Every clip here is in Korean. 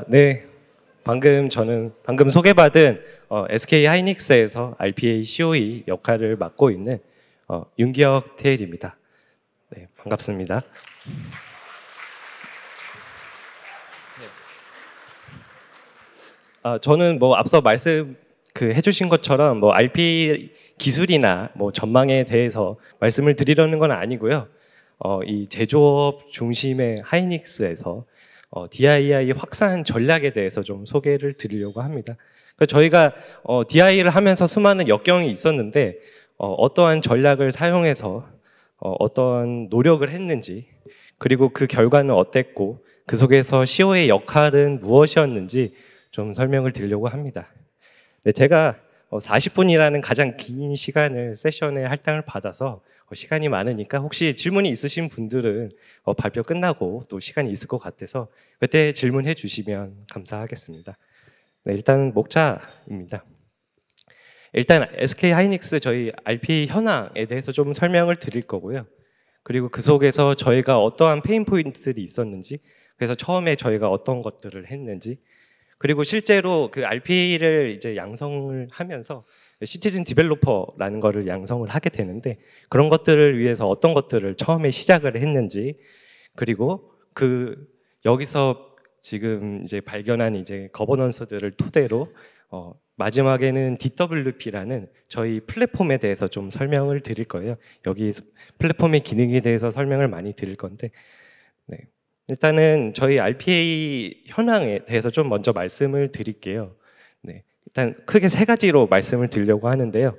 네. 방금 소개받은 SK 하이닉스에서 RPA COE 역할을 맡고 있는 윤기혁 테일입니다. 네, 반갑습니다. 저는 앞서 해주신 것처럼 RPA 기술이나 전망에 대해서 말씀을 드리려는 건 아니고요. 이 제조업 중심의 하이닉스에서 DII 확산 전략에 대해서 좀 소개를 드리려고 합니다. 그러니까 저희가 DI를 하면서 수많은 역경이 있었는데 어떠한 전략을 사용해서 어떠한 노력을 했는지, 그리고 그 결과는 어땠고 그 속에서 CO의 역할은 무엇이었는지 좀 설명을 드리려고 합니다. 네, 제가 40분이라는 가장 긴 시간을 세션에 할당을 받아서 시간이 많으니까 혹시 질문이 있으신 분들은 발표 끝나고 또 시간이 있을 것 같아서 그때 질문해 주시면 감사하겠습니다. 네, 일단 목차입니다. 일단 SK 하이닉스 저희 RPA 현황에 대해서 좀 설명을 드릴 거고요. 그리고 그 속에서 저희가 어떠한 페인 포인트들이 있었는지, 그래서 처음에 저희가 어떤 것들을 했는지, 그리고 실제로 그 RPA를 이제 양성을 하면서 시티즌 디벨로퍼라는 거를 양성을 하게 되는데, 그런 것들을 위해서 어떤 것들을 처음에 시작을 했는지, 그리고 여기서 지금 이제 발견한 이제 거버넌스들을 토대로 마지막에는 DWP라는 저희 플랫폼에 대해서 좀 설명을 드릴 거예요. 여기 플랫폼의 기능에 대해서 설명을 많이 드릴 건데, 네. 일단은 저희 RPA 현황에 대해서 좀 먼저 말씀을 드릴게요. 네. 일단 크게 세 가지로 말씀을 드리려고 하는데요.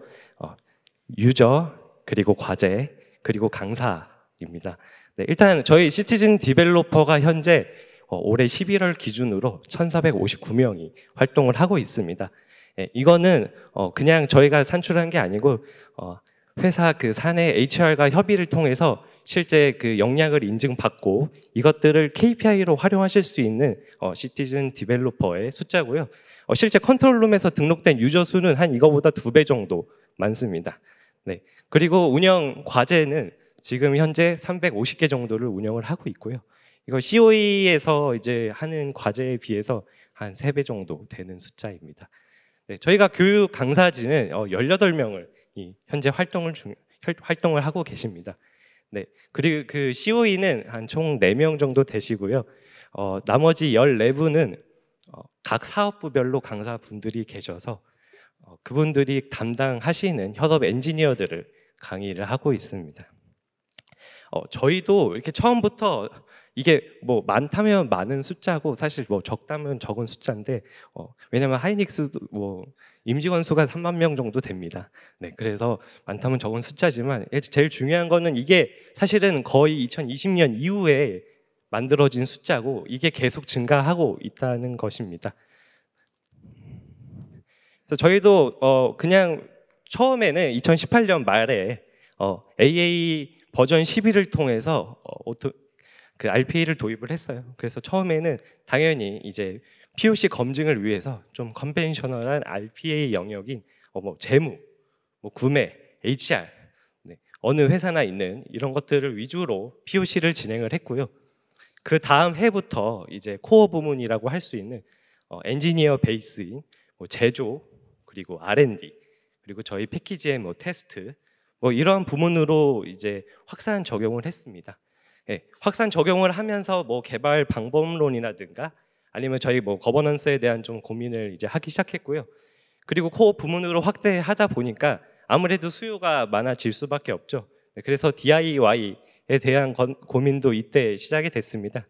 유저, 그리고 과제, 그리고 강사입니다. 네. 일단 저희 시티즌 디벨로퍼가 현재 올해 11월 기준으로 1,459명이 활동을 하고 있습니다. 네. 이거는 그냥 저희가 산출한 게 아니고 회사 그 사내 HR과 협의를 통해서 실제 그 역량을 인증받고 이것들을 KPI로 활용하실 수 있는 시티즌 디벨로퍼의 숫자고요. 실제 컨트롤룸에서 등록된 유저 수는 한 이거보다 2배 정도 많습니다. 네. 그리고 운영 과제는 지금 현재 350개 정도를 운영을 하고 있고요. 이거 COE에서 이제 하는 과제에 비해서 한 3배 정도 되는 숫자입니다. 네. 저희가 교육 강사진은 18명을 현재 활동을 하고 계십니다. 네. 그리고 그 COE는 한 총 4명 정도 되시고요. 나머지 14분은 각 사업부별로 강사분들이 계셔서 그분들이 담당하시는 협업 엔지니어들을 강의를 하고 있습니다. 저희도 이렇게 처음부터 이게 많다면 많은 숫자고 사실 적다면 적은 숫자인데 왜냐면 하이닉스도 임직원 수가 3만 명 정도 됩니다. 네, 그래서 많다면 적은 숫자지만 제일 중요한 거는 이게 사실은 거의 2020년 이후에 만들어진 숫자고 이게 계속 증가하고 있다는 것입니다. 그래서 저희도 그냥 처음에는 2018년 말에 AA 버전 11을 통해서 그 RPA를 도입을 했어요. 그래서 처음에는 당연히 이제 POC 검증을 위해서 좀 컨벤셔널한 RPA 영역인 재무, 구매, HR, 네, 어느 회사나 있는 이런 것들을 위주로 POC를 진행을 했고요. 그 다음 해부터 이제 코어 부문이라고 할 수 있는 엔지니어 베이스인 제조, 그리고 R&D, 그리고 저희 패키지의 테스트, 이런 부문으로 이제 확산 적용을 했습니다. 네, 확산 적용을 하면서 개발 방법론이라든가 아니면 저희 거버넌스에 대한 좀 고민을 이제 하기 시작했고요. 그리고 코어 부문으로 확대하다 보니까 아무래도 수요가 많아질 수밖에 없죠. 네, 그래서 DIY에 대한 고민도 이때 시작이 됐습니다.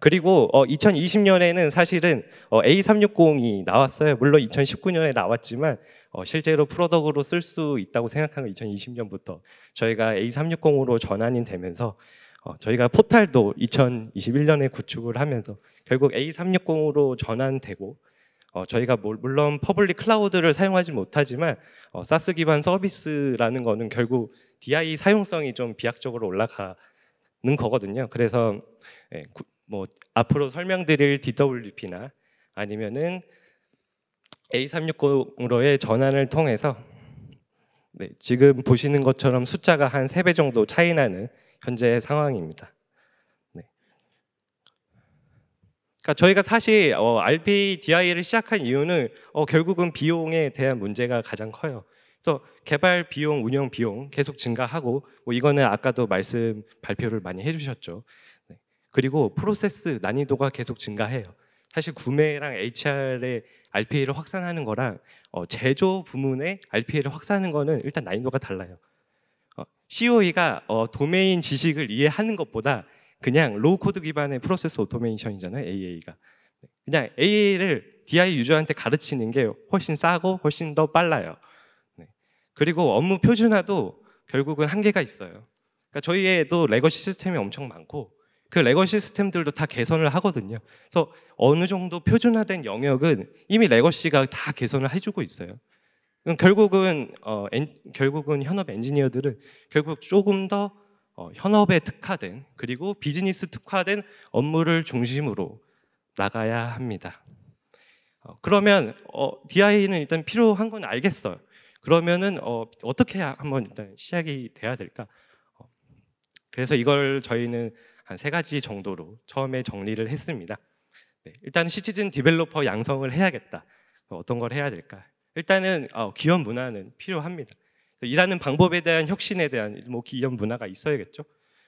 그리고 2020년에는 사실은 A360이 나왔어요. 물론 2019년에 나왔지만 실제로 프로덕으로 쓸 수 있다고 생각한 건 2020년부터 저희가 A360으로 전환이 되면서 저희가 포탈도 2021년에 구축을 하면서 결국 A360으로 전환되고 저희가 물론 퍼블릭 클라우드를 사용하지 못하지만 사스 기반 서비스라는 거는 결국 DI 사용성이 좀 비약적으로 올라가는 거거든요. 그래서 앞으로 설명드릴 DWP나 아니면은 A360으로의 전환을 통해서 지금 보시는 것처럼 숫자가 한 3배 정도 차이 나는 현재 상황입니다. 네. 그러니까 저희가 사실 RPDI를 시작한 이유는 결국은 비용에 대한 문제가 가장 커요. 그래서 개발 비용, 운영 비용 계속 증가하고 뭐 이거는 아까도 발표를 많이 해주셨죠. 네. 그리고 프로세스 난이도가 계속 증가해요. 사실 구매랑 HR의 RPA를 확산하는 거랑 제조 부문의 RPA를 확산하는 거는 일단 난이도가 달라요. COE가 도메인 지식을 이해하는 것보다 그냥 로우 코드 기반의 프로세스 오토메이션이잖아요. AA가. 그냥 AA를 DI 유저한테 가르치는 게 훨씬 싸고 훨씬 더 빨라요. 네. 그리고 업무 표준화도 결국은 한계가 있어요. 그러니까 저희에도 레거시 시스템이 엄청 많고 그 레거시 시스템들도 다 개선을 하거든요. 그래서 어느 정도 표준화된 영역은 이미 레거시가 다 개선을 해주고 있어요. 결국은 현업 엔지니어들은 결국 조금 더 현업에 특화된 그리고 비즈니스 특화된 업무를 중심으로 나가야 합니다. 그러면 DI는 일단 필요한 건 알겠어요. 그러면은 어떻게 한번 일단 시작이 돼야 될까? 그래서 이걸 저희는 한 3가지 정도로 처음에 정리를 했습니다. 네, 일단 시티즌 디벨로퍼 양성을 해야겠다. 어떤 걸 해야 될까? 일단은 기업 문화는 필요합니다. 일하는 방법에 대한 혁신에 대한 뭐 기업 문화가 있어야겠죠.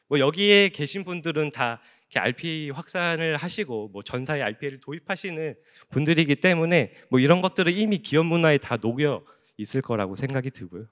뭐 여기에 계신 분들은 다 RPA 확산을 하시고 뭐 전사의 RPA를 도입하시는 분들이기 때문에 뭐 이런 것들은 이미 기업 문화에 다 녹여 있을 거라고 생각이 들고요.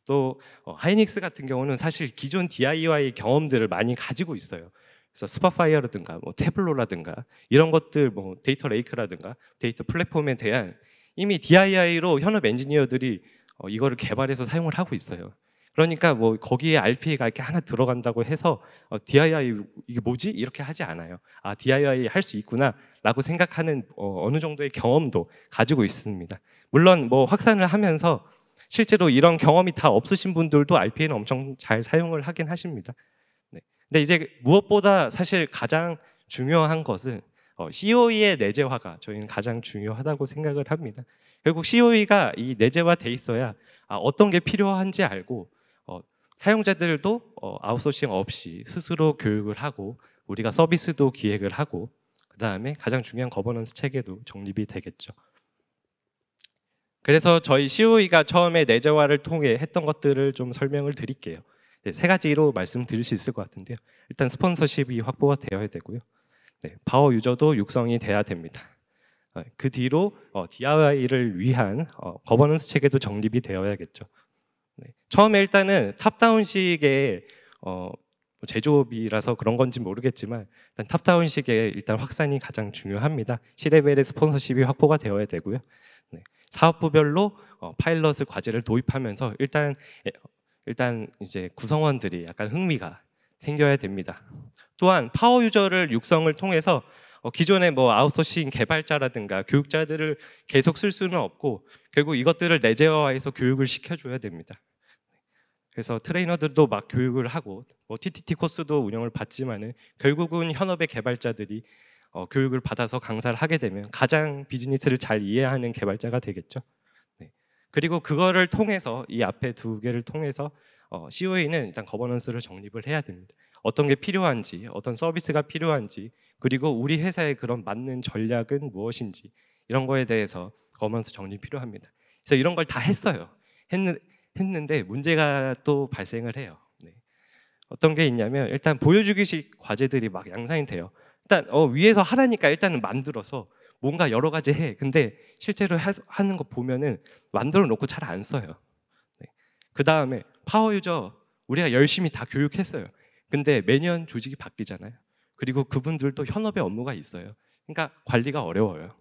또 하이닉스 같은 경우는 사실 기존 DIY 경험들을 많이 가지고 있어요. 그래서 스파파이어라든가 뭐 태블로라든가 이런 것들, 뭐 데이터 레이크라든가 데이터 플랫폼에 대한 이미 DIY로 현업 엔지니어들이 이거를 개발해서 사용을 하고 있어요. 그러니까 뭐 거기에 RPA가 이렇게 하나 들어간다고 해서 DIY 이게 뭐지? 이렇게 하지 않아요. 아, DIY 할 수 있구나라고 생각하는 어느 정도의 경험도 가지고 있습니다. 물론 뭐 확산을 하면서 실제로 이런 경험이 다 없으신 분들도 RPA는 엄청 잘 사용을 하긴 하십니다. 네. 근데 이제 무엇보다 사실 가장 중요한 것은 COE의 내재화가 저희는 가장 중요하다고 생각을 합니다. 결국 COE가 이 내재화돼 있어야 어떤 게 필요한지 알고 사용자들도 아웃소싱 없이 스스로 교육을 하고 우리가 서비스도 기획을 하고 그 다음에 가장 중요한 거버넌스 체계도 정립이 되겠죠. 그래서 저희 COE가 처음에 내재화를 통해 했던 것들을 좀 설명을 드릴게요. 3가지로 말씀드릴 수 있을 것 같은데요. 일단 스폰서십이 확보가 되어야 되고요. 네, 파워 유저도 육성이 돼야 됩니다. 그 뒤로 DIY를 위한 거버넌스 체계도 정립이 되어야겠죠. 네, 처음에 일단은 탑다운식의 제조업이라서 그런 건지 모르겠지만 일단 탑다운식의 일단 확산이 가장 중요합니다. C레벨의 스폰서십이 확보가 되어야 되고요. 네, 사업부별로 파일럿을 과제를 도입하면서 일단 이제 구성원들이 약간 흥미가 생겨야 됩니다. 또한 파워 유저를 육성을 통해서 기존의 뭐 아웃소싱 개발자라든가 교육자들을 계속 쓸 수는 없고 결국 이것들을 내재화해서 교육을 시켜줘야 됩니다. 그래서 트레이너들도 막 교육을 하고 뭐 TTT 코스도 운영을 받지만은 결국은 현업의 개발자들이 교육을 받아서 강사를 하게 되면 가장 비즈니스를 잘 이해하는 개발자가 되겠죠. 네. 그리고 그거를 통해서 이 앞에 2개를 통해서 COE는 일단 거버넌스를 정립을 해야 됩니다. 어떤 게 필요한지, 어떤 서비스가 필요한지, 그리고 우리 회사에 그런 맞는 전략은 무엇인지 이런 거에 대해서 거버넌스 정립이 필요합니다. 그래서 이런 걸 다 했어요. 했는데 문제가 또 발생을 해요. 네. 어떤 게 있냐면 일단 보여주기식 과제들이 막 양산이 돼요. 일단 위에서 하라니까 일단은 만들어서 뭔가 여러 가지 해. 근데 실제로 하는 거 보면은 만들어 놓고 잘 안 써요. 네. 그 다음에 파워 유저 우리가 열심히 다 교육했어요. 근데 매년 조직이 바뀌잖아요. 그리고 그분들도 현업의 업무가 있어요. 그러니까 관리가 어려워요.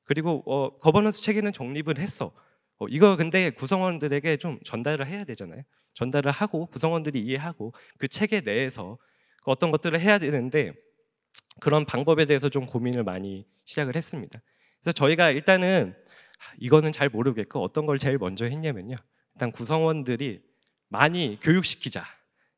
그리고 거버넌스 체계는 정립을 했어. 이거 근데 구성원들에게 좀 전달을 해야 되잖아요. 전달을 하고 구성원들이 이해하고 그 체계 내에서 어떤 것들을 해야 되는데 그런 방법에 대해서 좀 고민을 많이 시작을 했습니다. 그래서 저희가 일단은 이거는 잘 모르겠고 어떤 걸 제일 먼저 했냐면요. 일단 구성원들이 많이 교육시키자.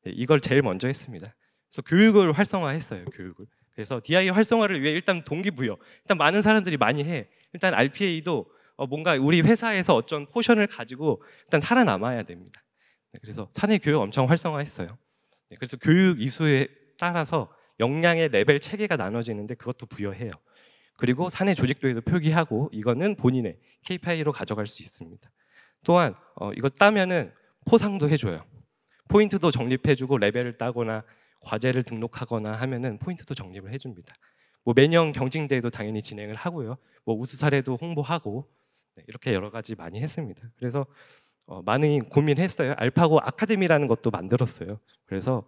이걸 제일 먼저 했습니다. 그래서 교육을 활성화했어요. 교육을. 그래서 DI 활성화를 위해 일단 동기부여. 일단 많은 사람들이 많이 해. 일단 RPA도 뭔가 우리 회사에서 어떤 포션을 가지고 일단 살아남아야 됩니다. 네, 그래서 사내 교육 엄청 활성화했어요. 네, 그래서 교육 이수에 따라서 역량의 레벨 체계가 나눠지는데 그것도 부여해요. 그리고 사내 조직도에도 표기하고 이거는 본인의 KPI로 가져갈 수 있습니다. 또한 이거 따면은 포상도 해줘요. 포인트도 적립해주고 레벨을 따거나 과제를 등록하거나 하면은 포인트도 적립을 해줍니다. 뭐 매년 경징대회도 당연히 진행을 하고요. 뭐 우수 사례도 홍보하고 이렇게 여러 가지 많이 했습니다. 그래서 많이 고민했어요. 알파고 아카데미라는 것도 만들었어요. 그래서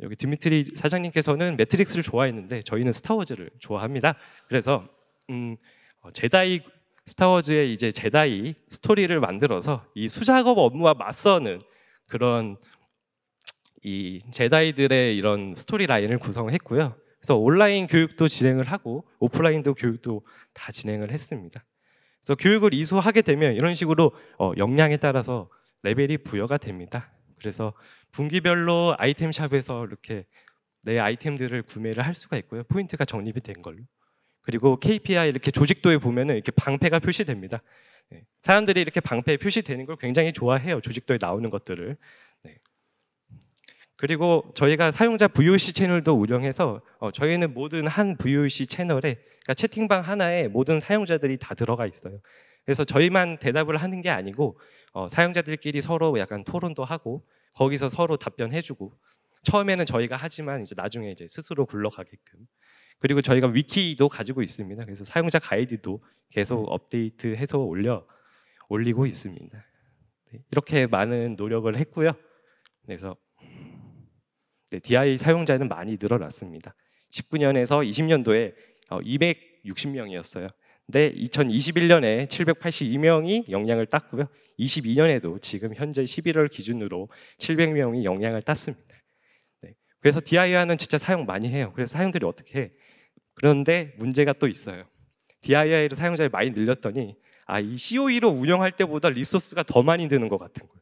여기 드미트리 사장님께서는 매트릭스를 좋아했는데 저희는 스타워즈를 좋아합니다. 그래서 제다이 스타워즈의 이제 제다이 스토리를 만들어서 이 수작업 업무와 맞서는 그런 이 제다이들의 이런 스토리 라인을 구성했고요. 그래서 온라인 교육도 진행을 하고 오프라인도 교육도 다 진행을 했습니다. 그래서 교육을 이수하게 되면 이런 식으로 역량에 따라서 레벨이 부여가 됩니다. 그래서 분기별로 아이템샵에서 이렇게 내 아이템들을 구매를 할 수가 있고요. 포인트가 적립이 된 걸로. 그리고 KPI 이렇게 조직도에 보면은 이렇게 방패가 표시됩니다. 사람들이 이렇게 방패 표시되는 걸 굉장히 좋아해요. 조직도에 나오는 것들을. 그리고 저희가 사용자 VOC 채널도 운영해서 저희는 모든 한 VOC 채널에 그러니까 채팅방 하나에 모든 사용자들이 다 들어가 있어요. 그래서 저희만 대답을 하는 게 아니고 사용자들끼리 서로 약간 토론도 하고 거기서 서로 답변해주고 처음에는 저희가 하지만 이제 나중에 이제 스스로 굴러가게끔 그리고 저희가 위키도 가지고 있습니다. 그래서 사용자 가이드도 계속 업데이트해서 올리고 있습니다. 이렇게 많은 노력을 했고요. 그래서 DI 사용자는 많이 늘어났습니다. 19년에서 20년도에 260명이었어요. 근데 2021년에 782명이 역량을 땄고요. 22년에도 지금 현재 11월 기준으로 700명이 역량을 땄습니다. 그래서 DIY는 진짜 사용 많이 해요. 그래서 사용들이 어떻게 해? 그런데 문제가 또 있어요. DIY로 사용자를 많이 늘렸더니 이 COE로 운영할 때보다 리소스가 더 많이 드는 것 같은 거예요.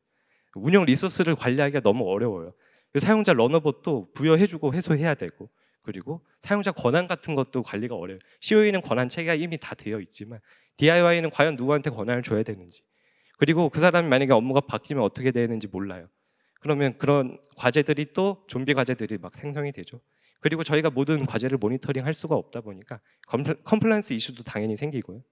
운영 리소스를 관리하기가 너무 어려워요. 사용자 러너봇도 부여해주고 해소해야 되고 그리고 사용자 권한 같은 것도 관리가 어려워요. COE는 권한 체계가 이미 다 되어 있지만 DIY는 과연 누구한테 권한을 줘야 되는지 그리고 그 사람이 만약에 업무가 바뀌면 어떻게 되는지 몰라요. 그러면 그런 과제들이 또 좀비 과제들이 막 생성이 되죠. 그리고 저희가 모든 과제를 모니터링 할 수가 없다 보니까 컴플라이언스 이슈도 당연히 생기고요.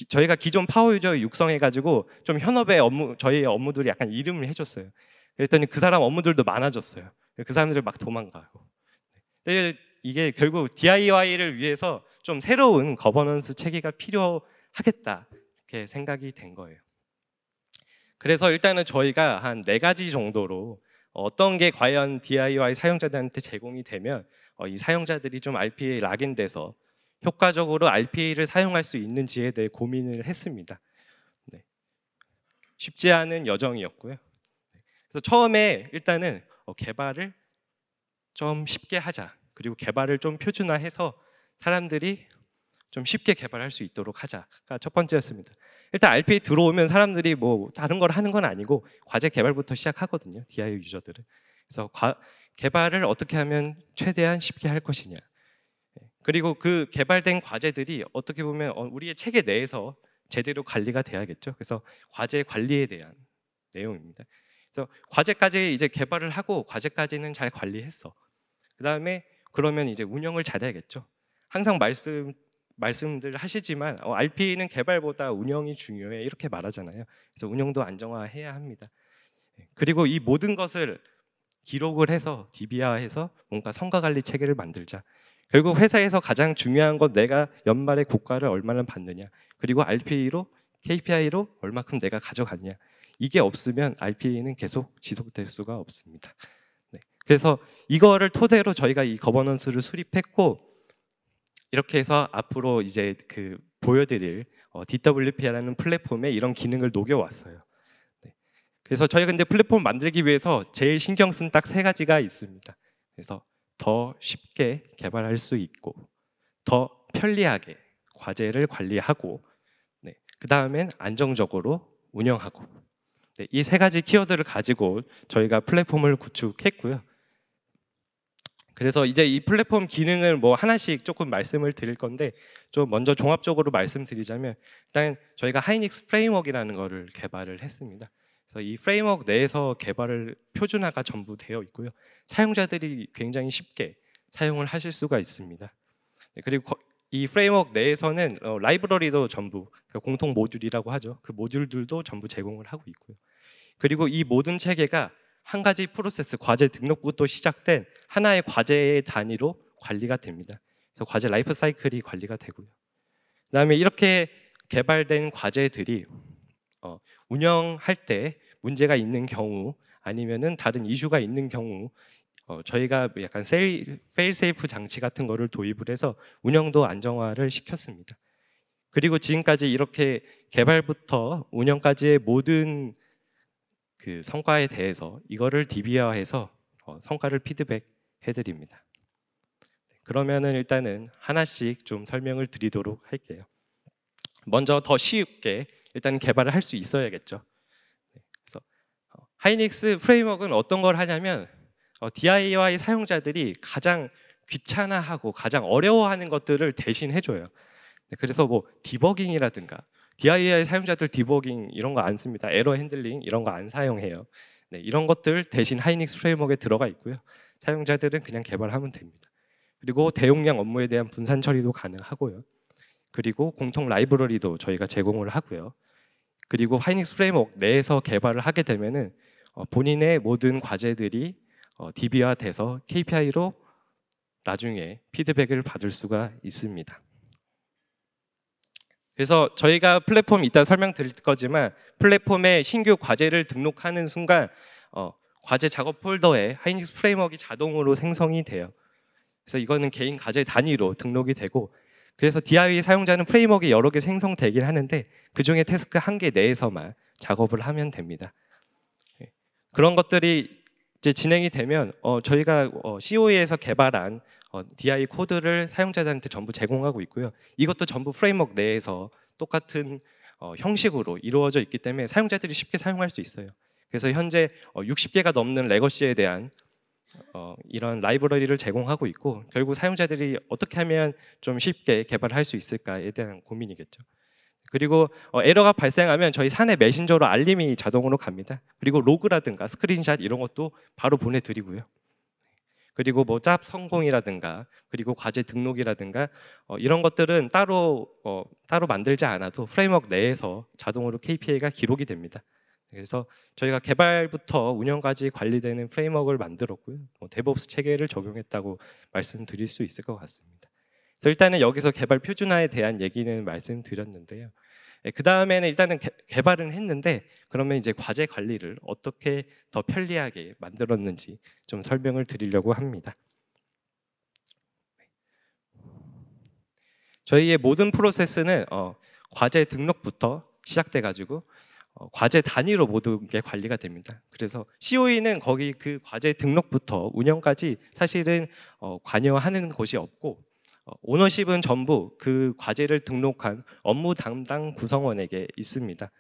저희가 기존 파워 유저 육성해가지고 좀 현업의 업무, 저희의 업무들이 약간 이름을 해줬어요. 그랬더니 그 사람 업무들도 많아졌어요. 그 사람들 막 도망가고. 근데 이게 결국 DIY를 위해서 좀 새로운 거버넌스 체계가 필요하겠다 이렇게 생각이 된 거예요. 그래서 일단은 저희가 한 4가지 정도로 어떤 게 과연 DIY 사용자들한테 제공이 되면 이 사용자들이 좀 RPA에 락인돼서 효과적으로 RPA를 사용할 수 있는지에 대해 고민을 했습니다. 쉽지 않은 여정이었고요. 그래서 처음에 일단은 개발을 좀 쉽게 하자. 그리고 개발을 좀 표준화해서 사람들이 좀 쉽게 개발할 수 있도록 하자가 첫 번째였습니다. 일단 RPA 들어오면 사람들이 뭐 다른 걸 하는 건 아니고 과제 개발부터 시작하거든요. DIY 유저들은. 그래서 개발을 어떻게 하면 최대한 쉽게 할 것이냐. 그리고 그 개발된 과제들이 어떻게 보면 우리의 체계 내에서 제대로 관리가 돼야겠죠. 그래서 과제 관리에 대한 내용입니다. 그래서 과제까지 이제 개발을 하고 과제까지는 잘 관리했어. 그다음에 그러면 이제 운영을 잘해야겠죠. 항상 말씀들 하시지만 RPA는 개발보다 운영이 중요해 이렇게 말하잖아요. 그래서 운영도 안정화해야 합니다. 그리고 이 모든 것을 기록을 해서 DB화해서 뭔가 성과관리 체계를 만들자. 결국 회사에서 가장 중요한 건 내가 연말에 고가를 얼마나 받느냐. 그리고 RPA로 KPI로 얼마큼 내가 가져갔냐. 이게 없으면 RPA는 계속 지속될 수가 없습니다. 그래서 이거를 토대로 저희가 이 거버넌스를 수립했고 이렇게 해서 앞으로 이제 그 보여드릴 DWP라는 플랫폼에 이런 기능을 녹여왔어요. 그래서 저희가 근데 플랫폼 만들기 위해서 제일 신경 쓴 딱 3가지가 있습니다. 그래서 더 쉽게 개발할 수 있고 더 편리하게 과제를 관리하고 그 다음엔 안정적으로 운영하고 이 3가지 키워드를 가지고 저희가 플랫폼을 구축했고요. 그래서 이제 이 플랫폼 기능을 뭐 하나씩 조금 말씀을 드릴 건데 좀 먼저 종합적으로 말씀드리자면 일단 저희가 하이닉스 프레임워크라는 거를 개발을 했습니다. 그래서 이 프레임워크 내에서 개발을 표준화가 전부 되어 있고요. 사용자들이 굉장히 쉽게 사용을 하실 수가 있습니다. 그리고 이 프레임워크 내에서는 라이브러리도 전부 그러니까 공통 모듈이라고 하죠. 그 모듈들도 전부 제공을 하고 있고요. 그리고 이 모든 체계가 한 가지 프로세스, 과제 등록부터 시작된 하나의 과제 단위로 관리가 됩니다. 그래서 과제 라이프 사이클이 관리가 되고요. 그다음에 이렇게 개발된 과제들이 운영할 때 문제가 있는 경우 아니면은 다른 이슈가 있는 경우 저희가 약간 페일 세이프 장치 같은 거를 도입을 해서 운영도 안정화를 시켰습니다. 그리고 지금까지 이렇게 개발부터 운영까지의 모든 그 성과에 대해서 이거를 DB화해서 성과를 피드백 해드립니다. 그러면은 일단은 하나씩 좀 설명을 드리도록 할게요. 먼저 더 쉽게 일단 개발을 할 수 있어야겠죠. 그래서 하이닉스 프레임워크는 어떤 걸 하냐면 DIY 사용자들이 가장 귀찮아하고 가장 어려워하는 것들을 대신 해줘요. 그래서 뭐 디버깅이라든가 DIY 사용자들 디버깅 이런 거 안 씁니다. 에러 핸들링 이런 거 안 사용해요. 네, 이런 것들 대신 하이닉스 프레임워크에 들어가 있고요. 사용자들은 그냥 개발하면 됩니다. 그리고 대용량 업무에 대한 분산 처리도 가능하고요. 그리고 공통 라이브러리도 저희가 제공을 하고요. 그리고 하이닉스 프레임워크 내에서 개발을 하게 되면은 본인의 모든 과제들이 DB화돼서 KPI로 나중에 피드백을 받을 수가 있습니다. 그래서 저희가 플랫폼 이따 설명드릴 거지만 플랫폼에 신규 과제를 등록하는 순간 과제 작업 폴더에 하이닉스 프레임워크가 자동으로 생성이 돼요. 그래서 이거는 개인 과제 단위로 등록이 되고 그래서 DIY 사용자는 프레임워크가 여러 개 생성되긴 하는데 그 중에 태스크 한 개 내에서만 작업을 하면 됩니다. 그런 것들이 이제 진행이 되면 저희가 COE에서 개발한 DI 코드를 사용자들한테 전부 제공하고 있고요. 이것도 전부 프레임워크 내에서 똑같은 형식으로 이루어져 있기 때문에 사용자들이 쉽게 사용할 수 있어요. 그래서 현재 60개가 넘는 레거시에 대한 이런 라이브러리를 제공하고 있고 결국 사용자들이 어떻게 하면 좀 쉽게 개발할 수 있을까에 대한 고민이겠죠. 그리고 에러가 발생하면 저희 사내 메신저로 알림이 자동으로 갑니다. 그리고 로그라든가 스크린샷 이런 것도 바로 보내드리고요. 그리고 뭐 짭 성공이라든가 그리고 과제 등록이라든가 이런 것들은 따로 만들지 않아도 프레임워크 내에서 자동으로 KPI가 기록이 됩니다. 그래서 저희가 개발부터 운영까지 관리되는 프레임워크를 만들었고요. 데브옵스 체계를 적용했다고 말씀드릴 수 있을 것 같습니다. 그래서 일단은 여기서 개발 표준화에 대한 얘기는 말씀드렸는데요. 그 다음에는 일단은 개발은 했는데 그러면 이제 과제 관리를 어떻게 더 편리하게 만들었는지 좀 설명을 드리려고 합니다. 저희의 모든 프로세스는 과제 등록부터 시작돼 가지고 과제 단위로 모든 게 관리가 됩니다. 그래서 COE는 거기 그 과제 등록부터 운영까지 사실은 관여하는 곳이 없고 오너십은 전부 그 과제를 등록한 업무 담당 구성원에게 있습니다.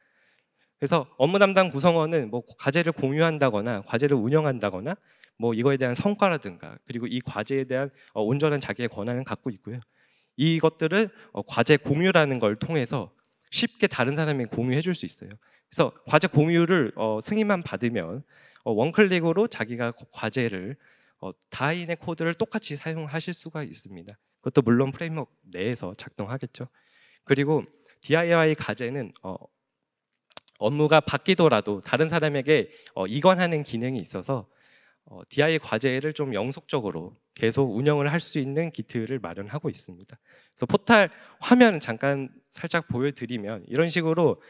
그래서 업무 담당 구성원은 뭐 과제를 공유한다거나 과제를 운영한다거나 뭐 이거에 대한 성과라든가 그리고 이 과제에 대한 온전한 자기의 권한을 갖고 있고요. 이것들은 과제 공유라는 걸 통해서 쉽게 다른 사람이 공유해 줄 수 있어요. 그래서 과제 공유를 승인만 받으면 원클릭으로 자기가 과제를 다인의 코드를 똑같이 사용하실 수가 있습니다. 그것도 물론 프레임워크 내에서 작동하겠죠. 그리고 DIY 과제는 업무가 바뀌더라도 다른 사람에게 이관하는 기능이 있어서 DIY 과제를 좀 영속적으로 계속 운영을 할 수 있는 기틀을 마련하고 있습니다. 그래서 포탈 화면 잠깐 살짝 보여드리면 이런 식으로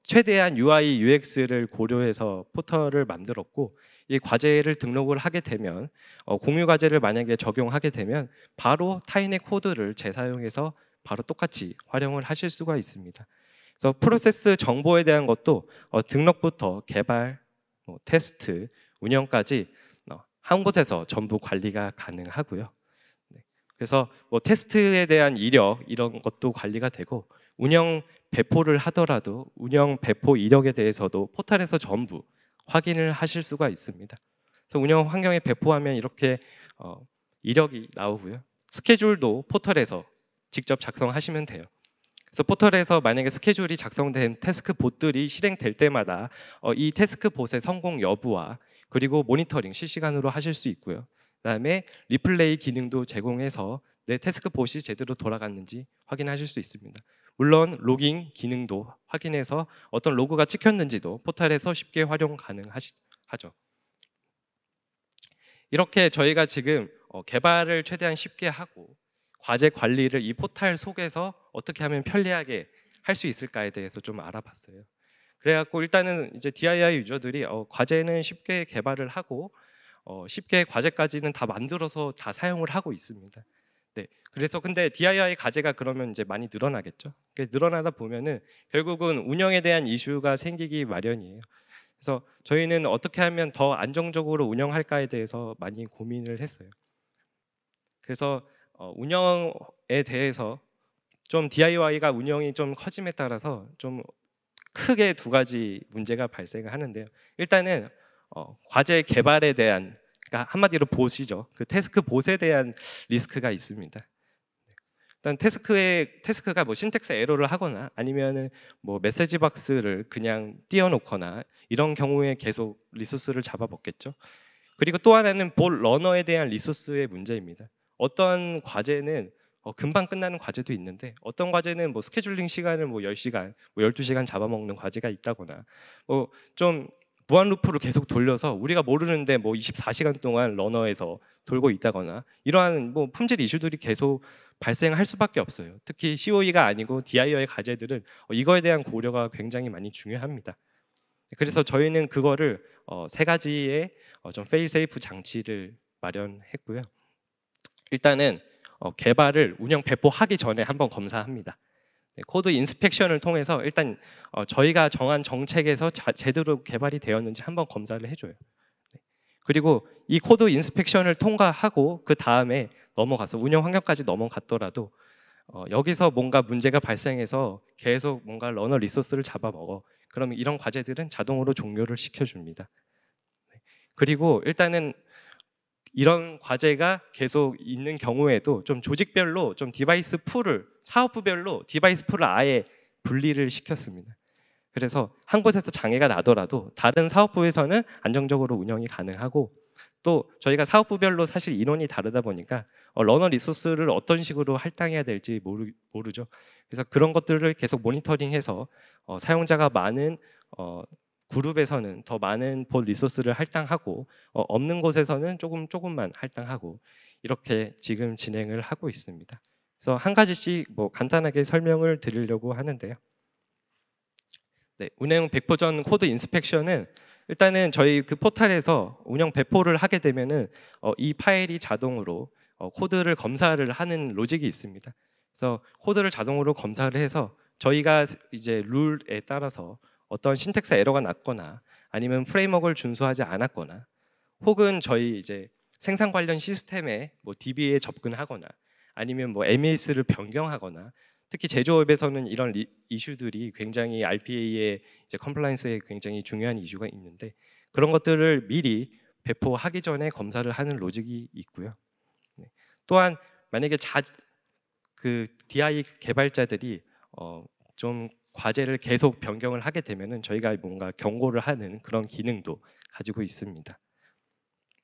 최대한 UI, UX를 고려해서 포털을 만들었고 이 과제를 등록을 하게 되면 공유 과제를 만약에 적용하게 되면 바로 타인의 코드를 재사용해서 바로 똑같이 활용을 하실 수가 있습니다. 그래서 프로세스 정보에 대한 것도 등록부터 개발, 테스트, 운영까지 한 곳에서 전부 관리가 가능하고요. 그래서 뭐 테스트에 대한 이력 이런 것도 관리가 되고 운영 배포를 하더라도 운영 배포 이력에 대해서도 포털에서 전부 확인을 하실 수가 있습니다. 그래서 운영 환경에 배포하면 이렇게 이력이 나오고요. 스케줄도 포털에서 직접 작성하시면 돼요. 그래서 포털에서 만약에 스케줄이 작성된 태스크 봇들이 실행될 때마다 이 태스크 봇의 성공 여부와 그리고 모니터링 실시간으로 하실 수 있고요. 그다음에 리플레이 기능도 제공해서 내 태스크 봇이 제대로 돌아갔는지 확인하실 수 있습니다. 물론 로깅 기능도 확인해서 어떤 로그가 찍혔는지도 포털에서 쉽게 활용 가능하죠. 이렇게 저희가 지금 개발을 최대한 쉽게 하고 과제 관리를 이 포털 속에서 어떻게 하면 편리하게 할 수 있을까에 대해서 좀 알아봤어요. 그래갖고 일단은 이제 DIY 유저들이 과제는 쉽게 개발을 하고 쉽게 과제까지는 다 만들어서 다 사용을 하고 있습니다. 네, 그래서 근데 DIY 과제가 그러면 이제 많이 늘어나겠죠. 늘어나다 보면은 결국은 운영에 대한 이슈가 생기기 마련이에요. 그래서 저희는 어떻게 하면 더 안정적으로 운영할까에 대해서 많이 고민을 했어요. 그래서 운영에 대해서 좀 DIY가 운영이 좀 커짐에 따라서 좀 크게 두 가지 문제가 발생하는데요. 일단은 과제 개발에 대한, 그러니까 한마디로 봇이죠. 그 태스크 봇에 대한 리스크가 있습니다. 일단 태스크가 뭐 신텍스 에러를 하거나 아니면은 뭐 메시지 박스를 그냥 띄워놓거나 이런 경우에 계속 리소스를 잡아먹겠죠. 그리고 또 하나는 봇 러너에 대한 리소스의 문제입니다. 어떤 과제는 금방 끝나는 과제도 있는데 어떤 과제는 뭐 스케줄링 시간을 뭐 10시간, 뭐 12시간 잡아먹는 과제가 있다거나 뭐 좀 무한 루프로 계속 돌려서 우리가 모르는데 뭐 24시간 동안 러너에서 돌고 있다거나 이러한 뭐 품질 이슈들이 계속 발생할 수밖에 없어요. 특히 COE가 아니고 DIY 과제들은 이거에 대한 고려가 굉장히 많이 중요합니다. 그래서 저희는 그거를 세 가지의 좀 페일 세이프 장치를 마련했고요. 일단은 개발을 운영 배포하기 전에 한번 검사합니다. 네, 코드 인스펙션을 통해서 일단 저희가 정한 정책에서 제대로 개발이 되었는지 한번 검사를 해줘요. 네. 그리고 이 코드 인스펙션을 통과하고 그 다음에 넘어가서 운영 환경까지 넘어갔더라도 여기서 뭔가 문제가 발생해서 계속 뭔가 러너 리소스를 잡아먹어. 그러면 이런 과제들은 자동으로 종료를 시켜줍니다. 네. 그리고 일단은 이런 과제가 계속 있는 경우에도 좀 조직별로 좀 디바이스 풀을, 사업부별로 디바이스 풀을 아예 분리를 시켰습니다. 그래서 한 곳에서 장애가 나더라도 다른 사업부에서는 안정적으로 운영이 가능하고, 또 저희가 사업부별로 사실 인원이 다르다 보니까 러너 리소스를 어떤 식으로 할당해야 될지 모르죠. 그래서 그런 것들을 계속 모니터링해서 사용자가 많은 그룹에서는 더 많은 봇 리소스를 할당하고 없는 곳에서는 조금만 할당하고 이렇게 지금 진행을 하고 있습니다. 그래서 한 가지씩 뭐 간단하게 설명을 드리려고 하는데요. 네, 운영 배포 전 코드 인스펙션은 일단은 저희 그 포털에서 운영 배포를 하게 되면은 이 파일이 자동으로 코드를 검사를 하는 로직이 있습니다. 그래서 코드를 자동으로 검사를 해서 저희가 이제 룰에 따라서 어떤 신텍스 에러가 났거나 아니면 프레임워크를 준수하지 않았거나 혹은 저희 이제 생산 관련 시스템에 뭐 DB에 접근하거나 아니면 뭐 MES를 변경하거나, 특히 제조업에서는 이런 이슈들이 굉장히 RPA의 이제 컴플라이언스에 굉장히 중요한 이슈가 있는데 그런 것들을 미리 배포하기 전에 검사를 하는 로직이 있고요. 네. 또한 만약에 그 DI 개발자들이 좀 과제를 계속 변경을 하게 되면은 저희가 뭔가 경고를 하는 그런 기능도 가지고 있습니다.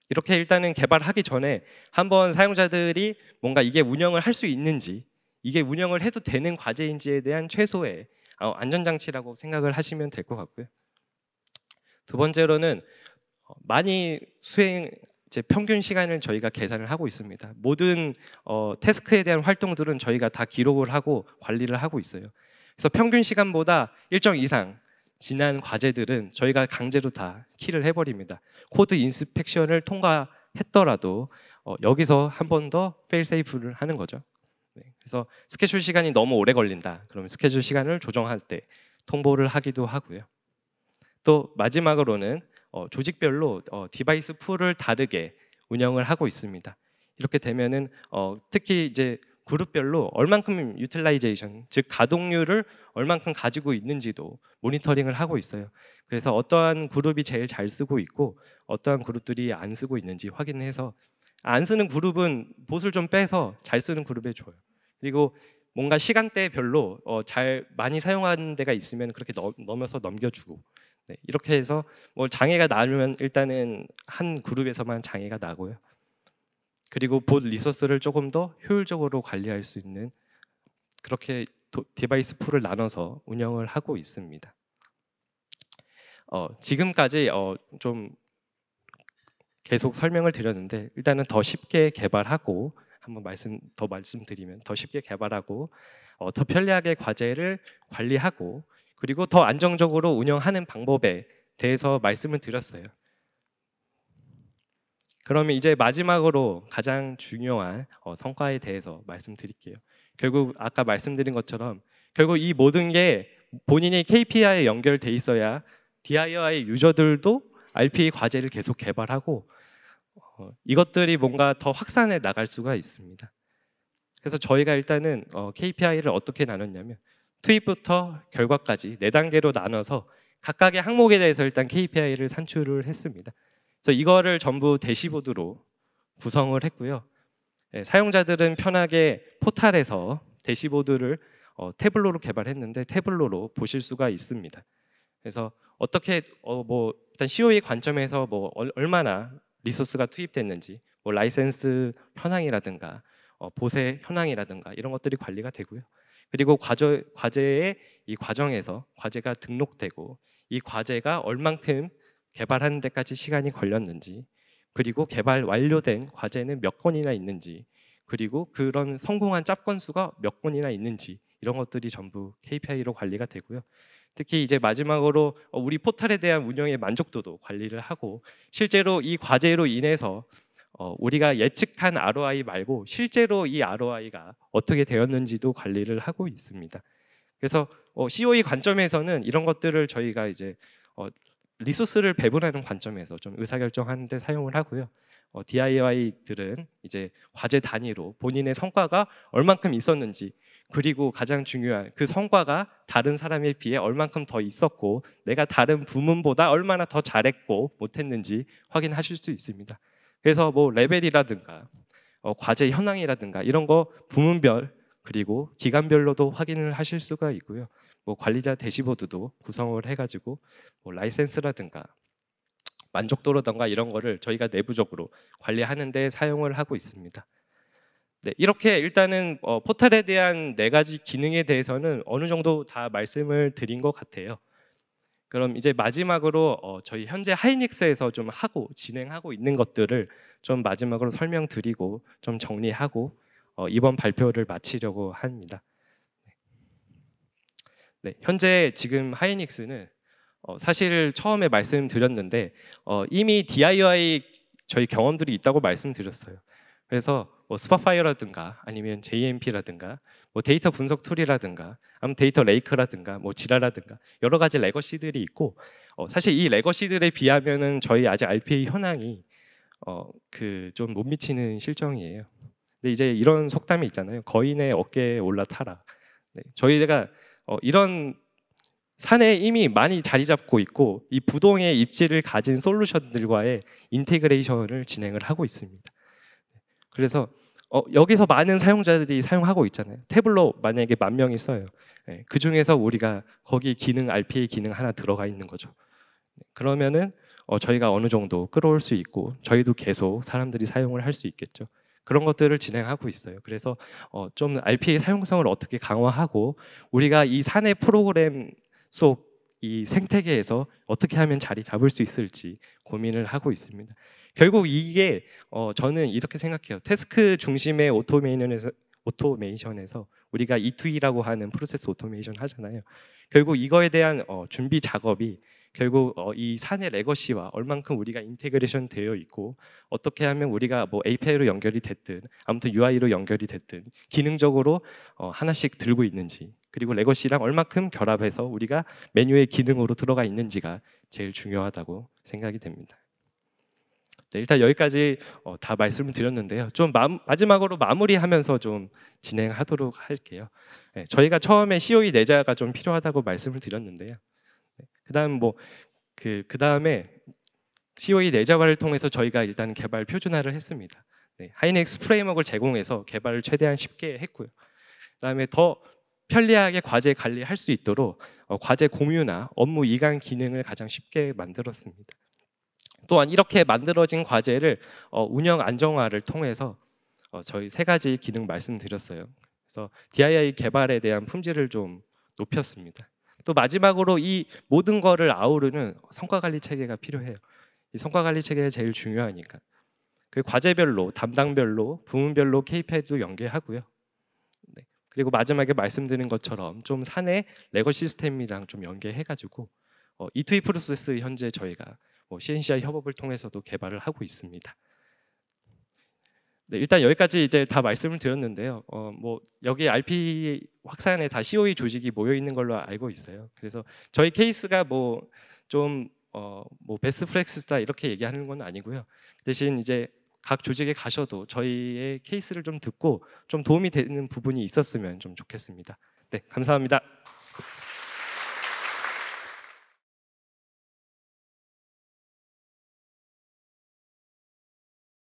이렇게 일단은 개발하기 전에 한번 사용자들이 뭔가 이게 운영을 할 수 있는지, 이게 운영을 해도 되는 과제인지에 대한 최소의 안전장치라고 생각을 하시면 될 것 같고요. 두 번째로는 많이 이제 평균 시간을 저희가 계산을 하고 있습니다. 모든 태스크에 대한 활동들은 저희가 다 기록을 하고 관리를 하고 있어요. 그래서 평균 시간보다 일정 이상 지난 과제들은 저희가 강제로 다 킬을 해버립니다. 코드 인스펙션을 통과했더라도 여기서 한 번 더 페일 세이프를 하는 거죠. 네, 그래서 스케줄 시간이 너무 오래 걸린다. 그러면 스케줄 시간을 조정할 때 통보를 하기도 하고요. 또 마지막으로는 조직별로 디바이스 풀을 다르게 운영을 하고 있습니다. 이렇게 되면은 특히 이제 그룹별로 얼만큼 유틸라이제이션, 즉 가동률을 얼만큼 가지고 있는지도 모니터링을 하고 있어요. 그래서 어떠한 그룹이 제일 잘 쓰고 있고 어떠한 그룹들이 안 쓰고 있는지 확인해서 안 쓰는 그룹은 봇을 좀 빼서 잘 쓰는 그룹에 줘요. 그리고 뭔가 시간대별로 잘 많이 사용하는 데가 있으면 그렇게 넣으면서 넘겨주고, 네, 이렇게 해서 뭐 장애가 나면 일단은 한 그룹에서만 장애가 나고요. 그리고 봇 리소스를 조금 더 효율적으로 관리할 수 있는 그렇게 디바이스 풀을 나눠서 운영을 하고 있습니다. 지금까지 좀 계속 설명을 드렸는데 일단은 더 쉽게 개발하고 한번 말씀드리면 더 쉽게 개발하고 더 편리하게 과제를 관리하고 그리고 더 안정적으로 운영하는 방법에 대해서 말씀을 드렸어요. 그러면 이제 마지막으로 가장 중요한 성과에 대해서 말씀드릴게요. 결국 아까 말씀드린 것처럼 결국 이 모든 게 본인이 KPI에 연결돼 있어야 DIY 유저들도 RPA 과제를 계속 개발하고 이것들이 뭔가 더 확산해 나갈 수가 있습니다. 그래서 저희가 일단은 KPI를 어떻게 나눴냐면 투입부터 결과까지 4단계로 나눠서 각각의 항목에 대해서 일단 KPI를 산출을 했습니다. 그래서 이거를 전부 대시보드로 구성을 했고요. 사용자들은 편하게 포탈에서 대시보드를 태블로로 개발했는데 태블로로 보실 수가 있습니다. 그래서 어떻게 뭐 일단 COE 관점에서 뭐 얼마나 리소스가 투입됐는지, 뭐 라이센스 현황이라든가 보세 현황이라든가 이런 것들이 관리가 되고요. 그리고 과제의 이 과정에서 과제가 등록되고 이 과제가 얼만큼 개발하는 데까지 시간이 걸렸는지, 그리고 개발 완료된 과제는 몇 건이나 있는지, 그리고 그런 성공한 짭 건수가 몇 건이나 있는지 이런 것들이 전부 KPI로 관리가 되고요. 특히 이제 마지막으로 우리 포털에 대한 운영의 만족도도 관리를 하고 실제로 이 과제로 인해서 우리가 예측한 ROI 말고 실제로 이 ROI가 어떻게 되었는지도 관리를 하고 있습니다. 그래서 COE 관점에서는 이런 것들을 저희가 이제 리소스를 배분하는 관점에서 좀 의사결정하는 데 사용을 하고요. DIY들은 이제 과제 단위로 본인의 성과가 얼만큼 있었는지, 그리고 가장 중요한 그 성과가 다른 사람에 비해 얼만큼 더 있었고 내가 다른 부문보다 얼마나 더 잘했고 못했는지 확인하실 수 있습니다. 그래서 뭐 레벨이라든가 과제 현황이라든가 이런 거 부문별 그리고 기간별로도 확인을 하실 수가 있고요. 뭐 관리자 대시보드도 구성을 해가지고 뭐 라이센스라든가 만족도라든가 이런 거를 저희가 내부적으로 관리하는 데 사용을 하고 있습니다. 네, 이렇게 일단은 포털에 대한 4가지 기능에 대해서는 어느 정도 다 말씀을 드린 것 같아요. 그럼 이제 마지막으로 저희 현재 하이닉스에서 좀 진행하고 있는 것들을 좀 마지막으로 설명드리고 좀 정리하고 이번 발표를 마치려고 합니다. 네, 현재 지금 하이닉스는 사실 처음에 말씀드렸는데 이미 DIY 저희 경험들이 있다고 말씀드렸어요. 그래서 뭐 스팟파이어라든가 아니면 JMP라든가 뭐 데이터 분석 툴이라든가 아니면 데이터 레이크라든가 뭐 지라라든가 여러 가지 레거시들이 있고 사실 이 레거시들에 비하면은 저희 아직 RPA 현황이 그 좀 못 미치는 실정이에요. 근데 이제 이런 속담이 있잖아요. 거인의 어깨에 올라타라. 네, 저희가 이런 산에 이미 많이 자리 잡고 있고 이 부동의 입지를 가진 솔루션들과의 인테그레이션을 진행을 하고 있습니다. 그래서 여기서 많은 사용자들이 사용하고 있잖아요. 태블로 만약에 10,000명이 써요. 네, 그 중에서 우리가 거기 기능 RPA 기능 하나 들어가 있는 거죠. 그러면은 저희가 어느 정도 끌어올 수 있고 저희도 계속 사람들이 사용을 할 수 있겠죠. 그런 것들을 진행하고 있어요. 그래서 좀 RPA 사용성을 어떻게 강화하고 우리가 이 사내 프로그램 속 이 생태계에서 어떻게 하면 자리 잡을 수 있을지 고민을 하고 있습니다. 결국 이게 저는 이렇게 생각해요. 태스크 중심의 오토메이션에서 우리가 E2E라고 하는 프로세스 오토메이션 하잖아요. 결국 이거에 대한 준비 작업이 결국 이 사내 레거시와 얼만큼 우리가 인테그레이션 되어 있고 어떻게 하면 우리가 뭐 API로 연결이 됐든 아무튼 UI로 연결이 됐든 기능적으로 하나씩 들고 있는지, 그리고 레거시랑 얼만큼 결합해서 우리가 메뉴의 기능으로 들어가 있는지가 제일 중요하다고 생각이 됩니다. 네, 일단 여기까지 다 말씀을 드렸는데요. 좀 마지막으로 마무리하면서 좀 진행하도록 할게요. 네, 저희가 처음에 COE 내자가 좀 필요하다고 말씀을 드렸는데요. 네, 그다음 그다음에 COE 내자화를 통해서 저희가 일단 개발 표준화를 했습니다. 네, 하이닉스 프레임워크를 제공해서 개발을 최대한 쉽게 했고요. 그다음에 더 편리하게 과제 관리할 수 있도록 과제 공유나 업무 이관 기능을 가장 쉽게 만들었습니다. 또한 이렇게 만들어진 과제를 운영 안정화를 통해서 저희 세 가지 기능 말씀드렸어요. 그래서 DIY 개발에 대한 품질을 좀 높였습니다. 또 마지막으로 이 모든 거를 아우르는 성과 관리 체계가 필요해요. 이 성과 관리 체계가 제일 중요하니까. 그 과제별로, 담당별로, 부문별로 KPI도 연계하고요. 네. 그리고 마지막에 말씀드린 것처럼 좀 사내 레거 시스템이랑 좀 연계해가지고 E2E 프로세스 현재 저희가 CNCI 협업을 통해서도 개발을 하고 있습니다. 네, 일단 여기까지 이제 다 말씀을 드렸는데요. 여기 RP 확산에 다 COE 조직이 모여 있는 걸로 알고 있어요. 그래서 저희 케이스가 베스트 프랙티스다 이렇게 얘기하는 건 아니고요. 대신 이제 각 조직에 가셔도 저희의 케이스를 좀 듣고 좀 도움이 되는 부분이 있었으면 좀 좋겠습니다. 네, 감사합니다.